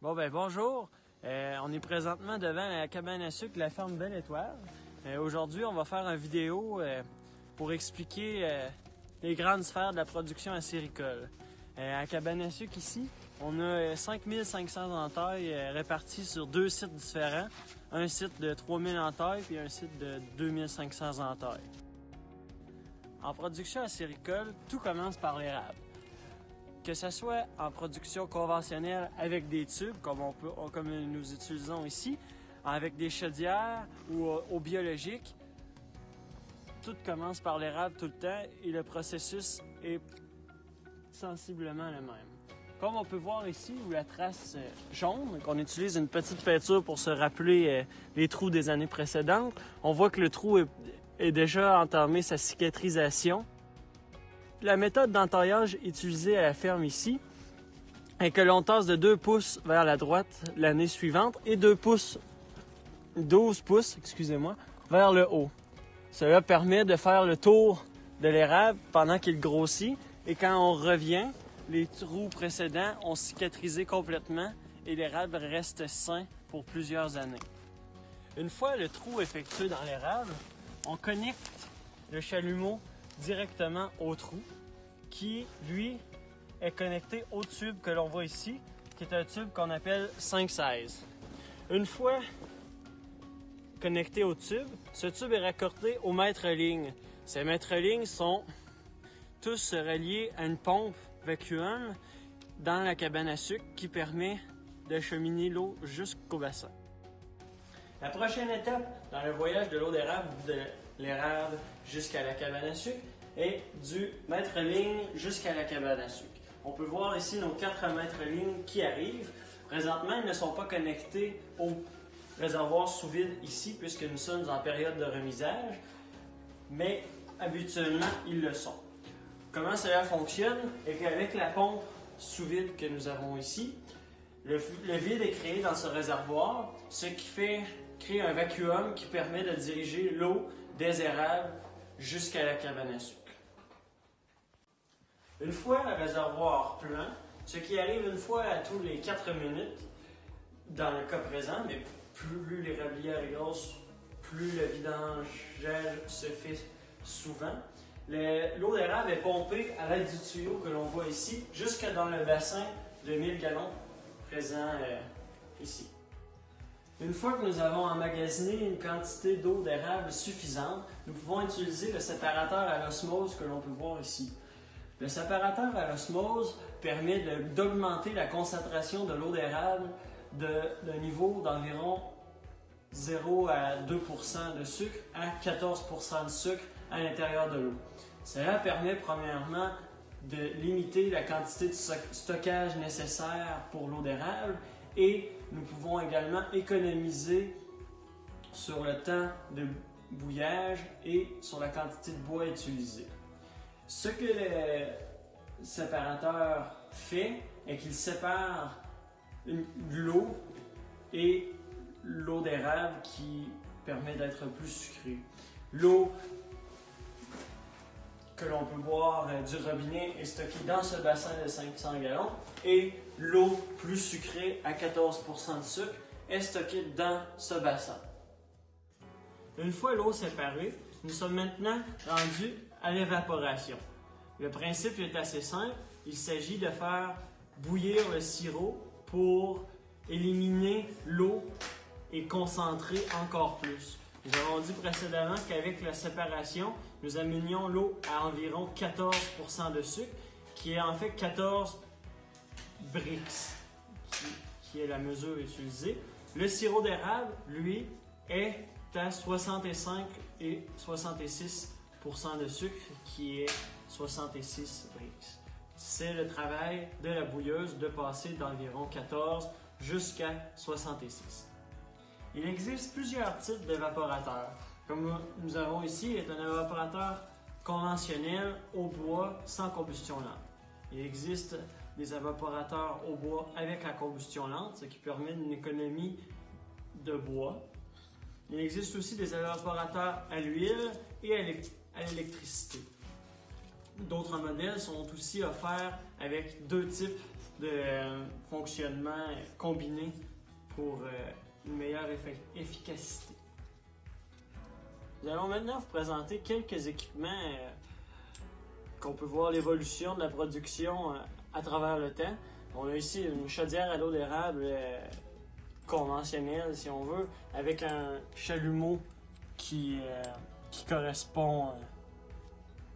Bonjour. On est présentement devant la cabane à sucre de la ferme Belle Étoile. Aujourd'hui, on va faire une vidéo pour expliquer les grandes sphères de la production acéricole. À la cabane à sucre ici, on a 5500 entailles réparties sur deux sites différents. Un site de 3000 entailles et un site de 2500 entailles. En production acéricole, tout commence par l'érable. Que ce soit en production conventionnelle avec des tubes, comme nous utilisons ici, avec des chaudières ou au biologique, tout commence par l'érable tout le temps et le processus est sensiblement le même. Comme on peut voir ici, où la trace jaune, qu'on utilise une petite peinture pour se rappeler les trous des années précédentes, on voit que le trou est déjà entamé sa cicatrisation. La méthode d'entaillage utilisée à la ferme ici est que l'on tasse de 2 pouces vers la droite l'année suivante et 12 pouces, vers le haut. Cela permet de faire le tour de l'érable pendant qu'il grossit et quand on revient, les trous précédents ont cicatrisé complètement et l'érable reste sain pour plusieurs années. Une fois le trou effectué dans l'érable, on connecte le chalumeau directement au trou, qui, lui, est connecté au tube que l'on voit ici, qui est un tube qu'on appelle 5-16. Une fois connecté au tube, ce tube est raccordé aux mètres-lignes. Ces mètres-lignes sont tous reliés à une pompe vacuum dans la cabane à sucre qui permet d'acheminer l'eau jusqu'au bassin. La prochaine étape dans le voyage de l'eau d'érable, de l'érable jusqu'à la cabane à sucre, est du mètre-ligne jusqu'à la cabane à sucre. On peut voir ici nos 4 mètres-lignes qui arrivent. Présentement, ils ne sont pas connectés au réservoir sous vide ici, puisque nous sommes en période de remisage, mais habituellement, ils le sont. Comment cela fonctionne? Et qu'avec la pompe sous vide que nous avons ici, le vide est créé dans ce réservoir, ce qui fait créer un vacuum qui permet de diriger l'eau des érables jusqu'à la cabane à sucre. Une fois le réservoir plein, ce qui arrive une fois à tous les 4 minutes, dans le cas présent, mais plus l'érablière est grosse, plus le vidange se fait souvent, l'eau d'érable est pompée à l'aide du tuyau que l'on voit ici, jusque dans le bassin de 1000 gallons présent ici. Une fois que nous avons emmagasiné une quantité d'eau d'érable suffisante, nous pouvons utiliser le séparateur à l'osmose que l'on peut voir ici. Le séparateur à l'osmose permet d'augmenter la concentration de l'eau d'érable d'un niveau d'environ 0 à 2 % de sucre à 14 % de sucre à l'intérieur de l'eau. Cela permet premièrement de limiter la quantité de stockage nécessaire pour l'eau d'érable et nous pouvons également économiser sur le temps de bouillage et sur la quantité de bois utilisée. Ce que le séparateur fait est qu'il sépare l'eau et l'eau d'érable qui permet d'être plus sucrée. L'eau que l'on peut boire du robinet est stockée dans ce bassin de 500 gallons et l'eau plus sucrée à 14 % de sucre est stockée dans ce bassin. Une fois l'eau séparée, nous sommes maintenant rendus à l'évaporation. Le principe est assez simple, il s'agit de faire bouillir le sirop pour éliminer l'eau et concentrer encore plus. Nous avons dit précédemment qu'avec la séparation, nous amenions l'eau à environ 14 % de sucre, qui est en fait 14 Brix, qui est la mesure utilisée. Le sirop d'érable, lui, est à 65 et 66 % de sucre, qui est 66 Brix. C'est le travail de la bouilleuse de passer d'environ 14 jusqu'à 66. Il existe plusieurs types d'évaporateurs. Comme nous avons ici, est un évaporateur conventionnel au bois sans combustion lente. Il existe des évaporateurs au bois avec la combustion lente, ce qui permet une économie de bois. Il existe aussi des évaporateurs à l'huile et à l'électricité. D'autres modèles sont aussi offerts avec 2 types de fonctionnement combiné pour une meilleure efficacité. Nous allons maintenant vous présenter quelques équipements qu'on peut voir l'évolution de la production à travers le temps. On a ici une chaudière à l'eau d'érable conventionnelle, si on veut, avec un chalumeau qui correspond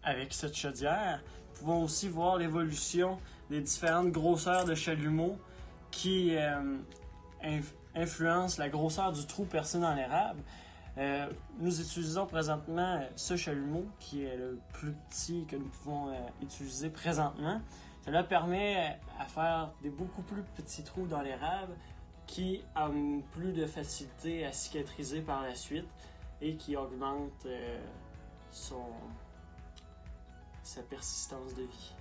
avec cette chaudière. Nous pouvons aussi voir l'évolution des différentes grosseurs de chalumeaux qui influencent la grosseur du trou percé dans l'érable. Nous utilisons présentement ce chalumeau qui est le plus petit que nous pouvons utiliser présentement. Cela permet à faire des beaucoup plus petits trous dans l'érable qui ont plus de facilité à cicatriser par la suite et qui augmente sa persistance de vie.